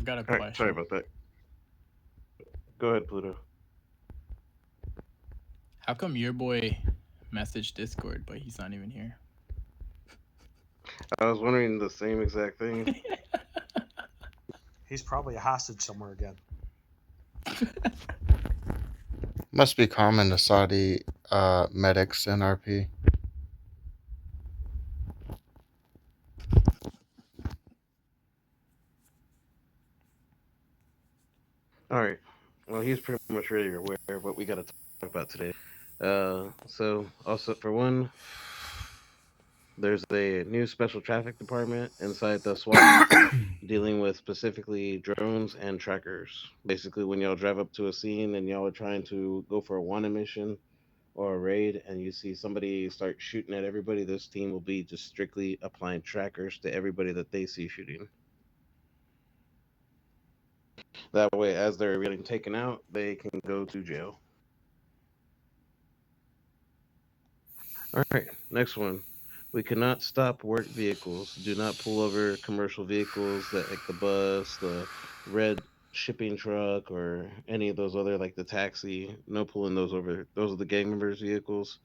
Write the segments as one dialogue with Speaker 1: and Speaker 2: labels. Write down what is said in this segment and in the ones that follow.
Speaker 1: got a
Speaker 2: All right, sorry
Speaker 1: question.
Speaker 2: about that. Go ahead, Pluto.
Speaker 1: How come your boy messaged Discord, but he's not even here?
Speaker 2: I was wondering the same exact thing.
Speaker 3: He's probably a hostage somewhere again.
Speaker 4: Must be common to Saudi medics and RP.
Speaker 2: All right. Well, he's pretty much already aware of what we got to talk about today. So also for one, there's a new special traffic department inside the SWAT dealing with specifically drones and trackers. Basically, when y'all drive up to a scene and y'all are trying to go for a wanted mission or a raid and you see somebody start shooting at everybody, this team will be just strictly applying trackers to everybody that they see shooting. That way, as they're getting taken out, they can go to jail. All right, next one. We cannot stop work vehicles. Do not pull over commercial vehicles that like the bus, the red shipping truck, or any of those other like the taxi. No pulling those over. Those are the gang members' vehicles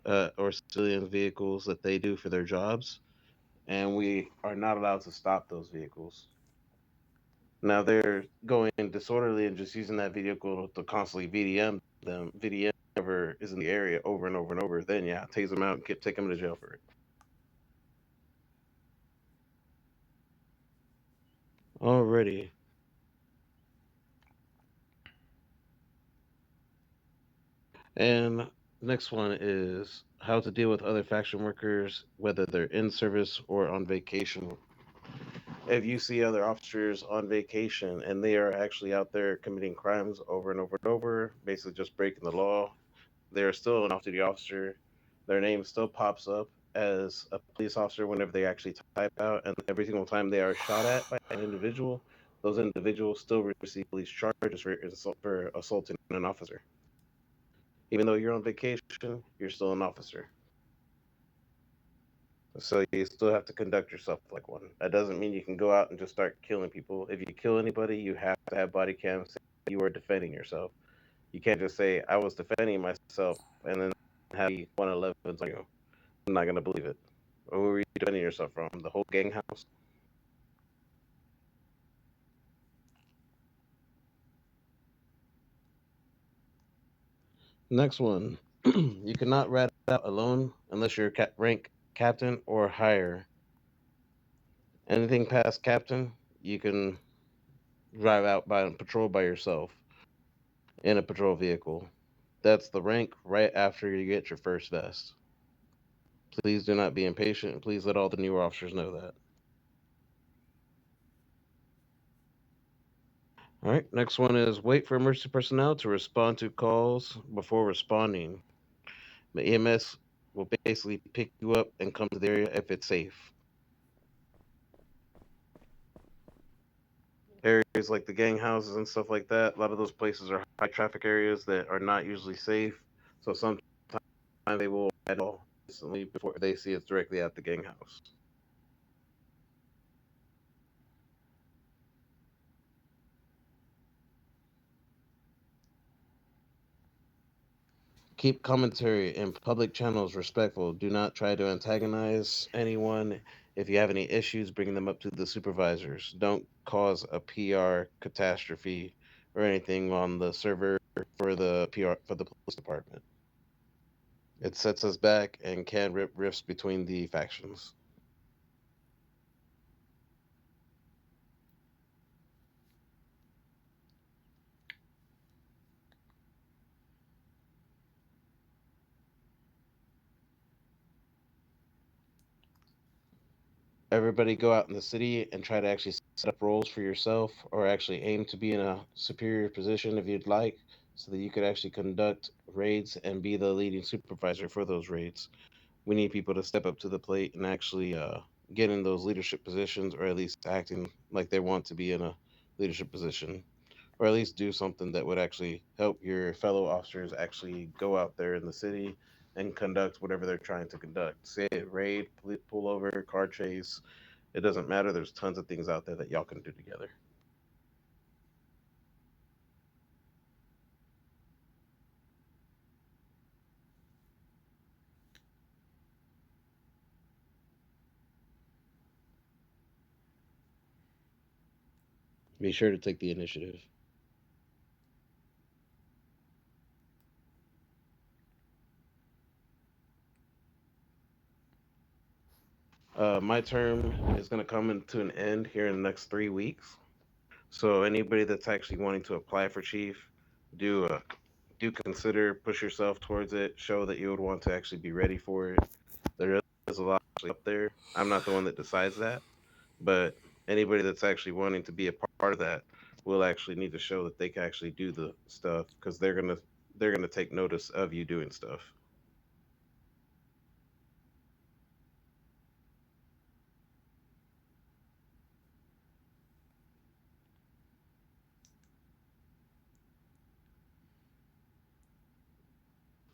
Speaker 2: or civilian vehicles that they do for their jobs, and we are not allowed to stop those vehicles. Now they're going disorderly and just using that vehicle to constantly VDM them. VDM ever is in the area over and over and over. Then yeah, tase them out and take them to jail for it. Alrighty. And next one is how to deal with other faction workers, whether they're in service or on vacation. If you see other officers on vacation and they are actually out there committing crimes over and over and over, basically just breaking the law, they are still an off-duty officer. Their name still pops up as a police officer whenever they actually type out, and every single time they are shot at by an individual, those individuals still receive police charges for assaulting an officer. Even though you're on vacation, you're still an officer. So you still have to conduct yourself like one. That doesn't mean you can go out and just start killing people. If you kill anybody, you have to have body cams saying you are defending yourself. You can't just say I was defending myself and then have 111s on you. I'm not gonna believe it. Who were you defending yourself from? The whole gang house? Next one. You cannot rat out alone unless you're rank captain or higher. Anything past captain, you can drive out by patrol by yourself in a patrol vehicle. That's the rank right after you get your first vest. Please do not be impatient. Please let all the newer officers know that. All right, next one is wait for emergency personnel to respond to calls before responding. The EMS will basically pick you up and come to the area if it's safe. Areas like the gang houses and stuff like that, a lot of those places are high traffic areas that are not usually safe. So sometimes they will at all instantly before they see it's directly at the gang house. Keep commentary in public channels respectful. Do not try to antagonize anyone. If you have any issues, bring them up to the supervisors. Don't cause a PR catastrophe or anything on the server for the PR for the police department. It sets us back and can rip rifts between the factions. Everybody go out in the city and try to actually set up roles for yourself or actually aim to be in a superior position if you'd like so that you could actually conduct raids and be the leading supervisor for those raids. We need people to step up to the plate and actually get in those leadership positions or at least acting like they want to be in a leadership position or at least do something that would actually help your fellow officers actually go out there in the city and conduct whatever they're trying to conduct. Say it, raid, pull over, car chase. It doesn't matter. There's tons of things out there that y'all can do together. Be sure to take the initiative. My term is going to come into an end here in the next 3 weeks. So anybody that's actually wanting to apply for chief, do do consider push yourself towards it. Show that you would want to actually be ready for it. There is a lot actually up there. I'm not the one that decides that, but anybody that's actually wanting to be a part of that will actually need to show that they can actually do the stuff because they're gonna take notice of you doing stuff.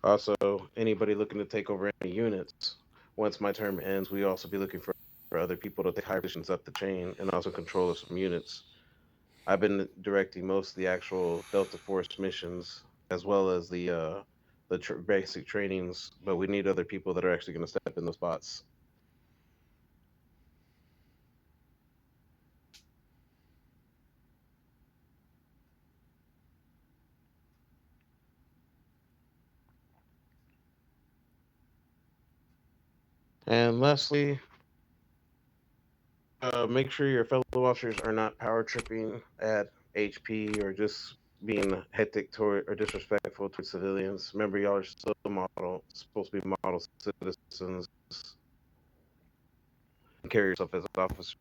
Speaker 2: Also, anybody looking to take over any units, once my term ends, we also be looking for other people to take higher positions up the chain and also control of some units. I've been directing most of the actual Delta Force missions as well as the basic trainings, but we need other people that are actually going to step in those spots. And lastly, make sure your fellow officers are not power tripping at HP or just being hectic toward or disrespectful to civilians. Remember, y'all are still supposed to be model citizens. And carry yourself as officers.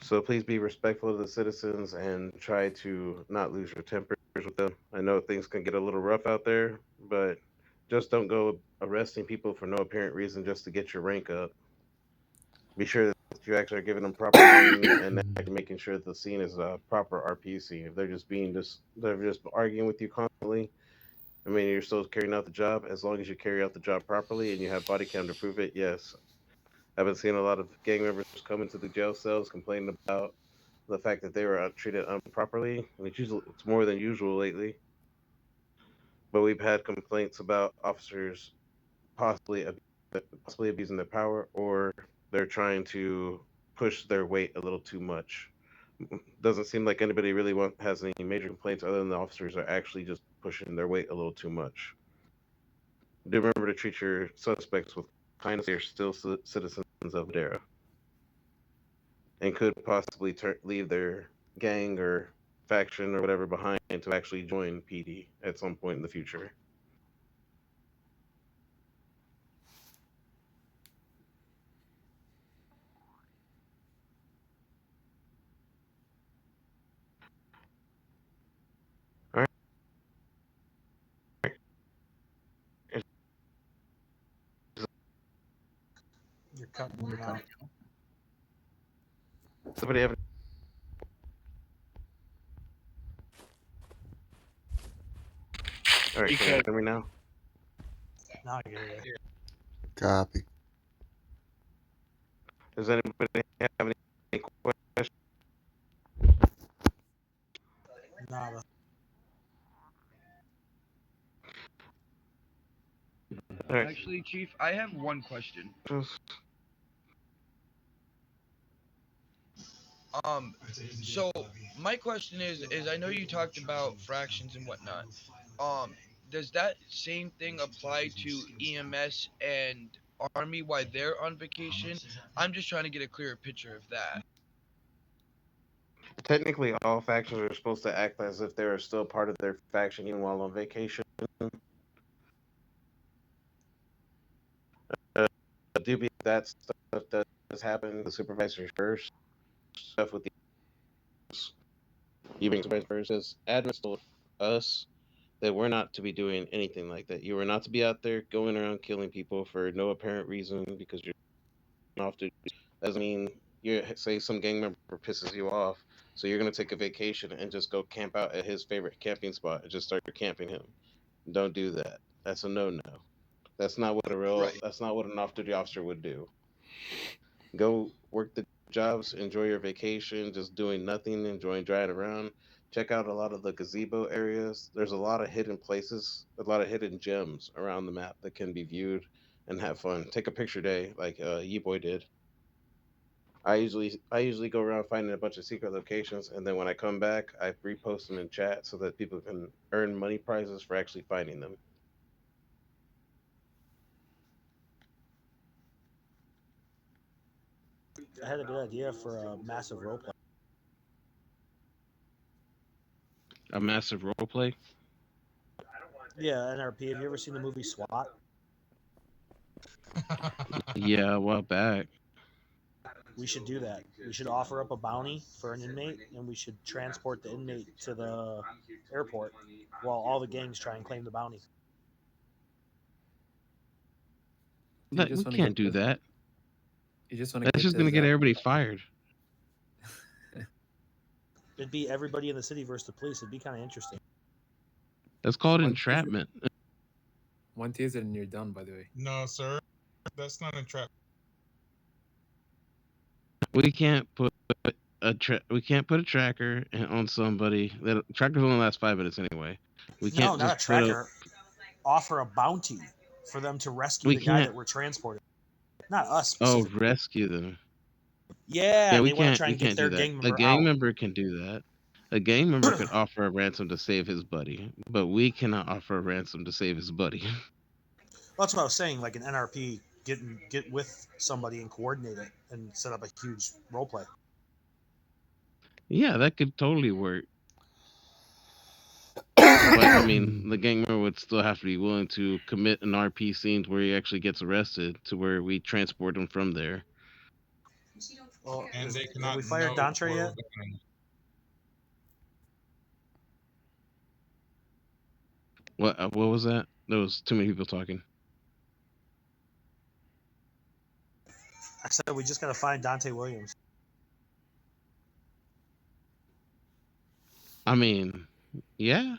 Speaker 2: So please be respectful of the citizens and try to not lose your tempers with them. I know things can get a little rough out there, but just don't go arresting people for no apparent reason just to get your rank up. Be sure that you actually are giving them proper warnings and actually making sure that the scene is a proper RP scene. If they're just arguing with you constantly, I mean you're still carrying out the job as long as you carry out the job properly and you have body cam to prove it. Yes, I've been seeing a lot of gang members come into the jail cells complaining about the fact that they were treated improperly, and it's more than usual lately. But we've had complaints about officers possibly possibly abusing their power, or they're trying to push their weight a little too much. Doesn't seem like anybody really has any major complaints other than the officers are actually just pushing their weight a little too much. Do remember to treat your suspects with kindness. They are still citizens of Madera and could possibly leave their gang or faction or whatever behind to actually join PD at some point in the future. All right. Does
Speaker 3: You're cutting
Speaker 1: You're
Speaker 3: me
Speaker 1: cutting
Speaker 3: out.
Speaker 1: out.
Speaker 2: somebody have All right,
Speaker 1: You
Speaker 2: can you
Speaker 1: could.
Speaker 2: hear me now?
Speaker 3: Now I hear you.
Speaker 4: Copy.
Speaker 2: Does anybody have any questions?
Speaker 3: Nada.
Speaker 2: All right.
Speaker 5: Actually, Chief, I have one question. Um, so my question is I know you talked about fractions and whatnot. Um, does that same thing apply to EMS and Army while they're on vacation? I'm just trying to get a clearer picture of that.
Speaker 2: Technically, all factions are supposed to act as if they're still part of their faction even while on vacation. Uh, do be that stuff does happen. The supervisor first stuff with the you being supervisor first as admins told us that we're not to be doing anything like that. You are not to be out there going around killing people for no apparent reason because you're off duty. Doesn't mean you say some gang member pisses you off, so you're gonna take a vacation and just go camp out at his favorite camping spot and just start camping him. Don't do that. That's a no-no.
Speaker 5: Right.
Speaker 2: That's not what an off-duty officer would do. Go work the jobs, enjoy your vacation, just doing nothing, enjoying driving around. Check out a lot of the gazebo areas. There's a lot of hidden places, a lot of hidden gems around the map that can be viewed and have fun. Take a picture day like Ye Boy did. I usually go around finding a bunch of secret locations, and then when I come back, I repost them in chat so that people can earn money prizes for actually finding them.
Speaker 3: I had a good idea for a massive roleplay.
Speaker 2: A massive role play.
Speaker 3: Yeah, NRP. Have you ever seen the movie SWAT?
Speaker 2: Yeah, a while back.
Speaker 3: We should do that. We should offer up a bounty for an inmate, and we should transport the inmate to the airport while all the gangs try and claim the bounty.
Speaker 1: You
Speaker 2: We
Speaker 1: just want to
Speaker 2: can't
Speaker 1: get
Speaker 2: do
Speaker 1: the.
Speaker 2: that.
Speaker 1: You just want to
Speaker 2: That's
Speaker 1: get
Speaker 2: just gonna
Speaker 1: his.
Speaker 2: get everybody fired.
Speaker 3: It'd be everybody in the city versus the police. It'd be kind of interesting.
Speaker 2: That's called
Speaker 1: One
Speaker 2: entrapment.
Speaker 1: One taser and you're done. By the way.
Speaker 6: No, sir. That's not entrapment.
Speaker 2: We can't put we can't put a tracker on somebody. That trackers only last 5 minutes anyway. We
Speaker 3: No,
Speaker 2: can't
Speaker 3: not a
Speaker 2: just put a.
Speaker 3: tracker. Offer a bounty for them to rescue
Speaker 2: We
Speaker 3: the guy
Speaker 2: can't.
Speaker 3: that we're transporting. Not us
Speaker 2: Oh,
Speaker 3: specifically.
Speaker 2: rescue them.
Speaker 3: Yeah,
Speaker 2: Yeah, we
Speaker 3: they want to
Speaker 2: can't.
Speaker 3: try
Speaker 2: We
Speaker 3: and get
Speaker 2: can't do
Speaker 3: their
Speaker 2: that.
Speaker 3: gang
Speaker 2: A
Speaker 3: member
Speaker 2: gang
Speaker 3: out.
Speaker 2: member can do that. A gang member could offer a ransom to save his buddy, but we cannot offer a ransom to save his buddy.
Speaker 3: Well, that's what I was saying. Like an NRP, get with somebody and coordinate it and set up a huge role play.
Speaker 2: Yeah, that could totally work. But I mean, the gang member would still have to be willing to commit an RP scene where he actually gets arrested to where we transport him from there.
Speaker 3: Well,
Speaker 6: And they
Speaker 3: have
Speaker 6: cannot
Speaker 3: we fired
Speaker 6: know
Speaker 3: Dantre
Speaker 6: where
Speaker 3: yet?
Speaker 6: we're going.
Speaker 2: What was that? There was too many people talking.
Speaker 3: I said we just got to find Dante Williams.
Speaker 2: I mean, yeah,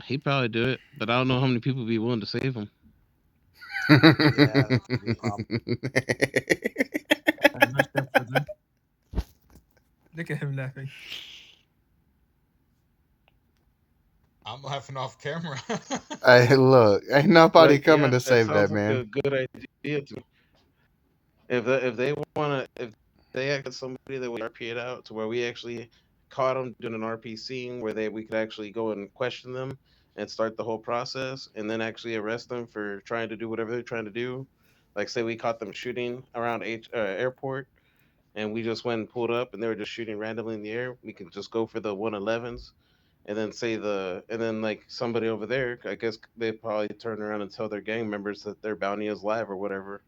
Speaker 2: he'd probably do it, but I don't know how many people would be willing to save him.
Speaker 3: Yeah, that could be a problem.
Speaker 1: I'm not sure for them. Look at him laughing.
Speaker 6: I'm laughing off camera.
Speaker 4: Hey, look, ain't nobody
Speaker 2: But
Speaker 4: coming
Speaker 2: yeah,
Speaker 4: to save that
Speaker 2: sounds like
Speaker 4: man.
Speaker 2: a good idea to me. If they actually get somebody that we RP it out to where we actually caught them doing an RP scene where we could actually go and question them and start the whole process and then actually arrest them for trying to do whatever they're trying to do. Like say we caught them shooting around airport and we just went and pulled up and they were just shooting randomly in the air. We could just go for the 111s and then and then like somebody over there, I guess they probably turn around and tell their gang members that their bounty is live or whatever.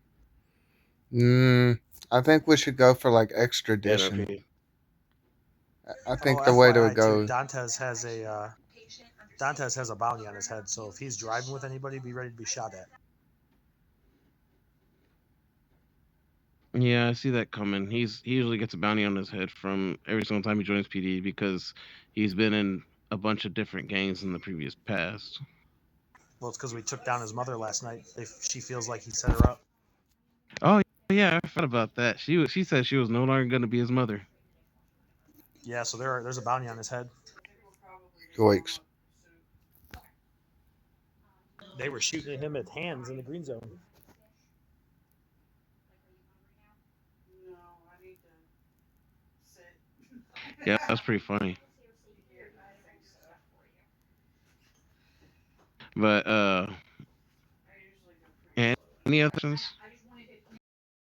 Speaker 4: I think we should go for like extradition.
Speaker 2: NRP.
Speaker 4: I think the way to
Speaker 3: FYI,
Speaker 4: go.
Speaker 3: too, Dantes has a bounty on his head, so if he's driving with anybody, be ready to be shot at.
Speaker 2: Yeah, I see that coming. He usually gets a bounty on his head from every single time he joins PD because he's been in a bunch of different gangs in the previous past.
Speaker 3: Well, it's because we took down his mother last night. She feels like he set her up.
Speaker 2: Oh yeah, I forgot about that. She said she was no longer going to be his mother.
Speaker 3: Yeah, so there's a bounty on his head.
Speaker 4: Yoicks.
Speaker 3: They were shooting at him at hands in the green zone.
Speaker 2: Yeah, that's pretty funny. But any other questions?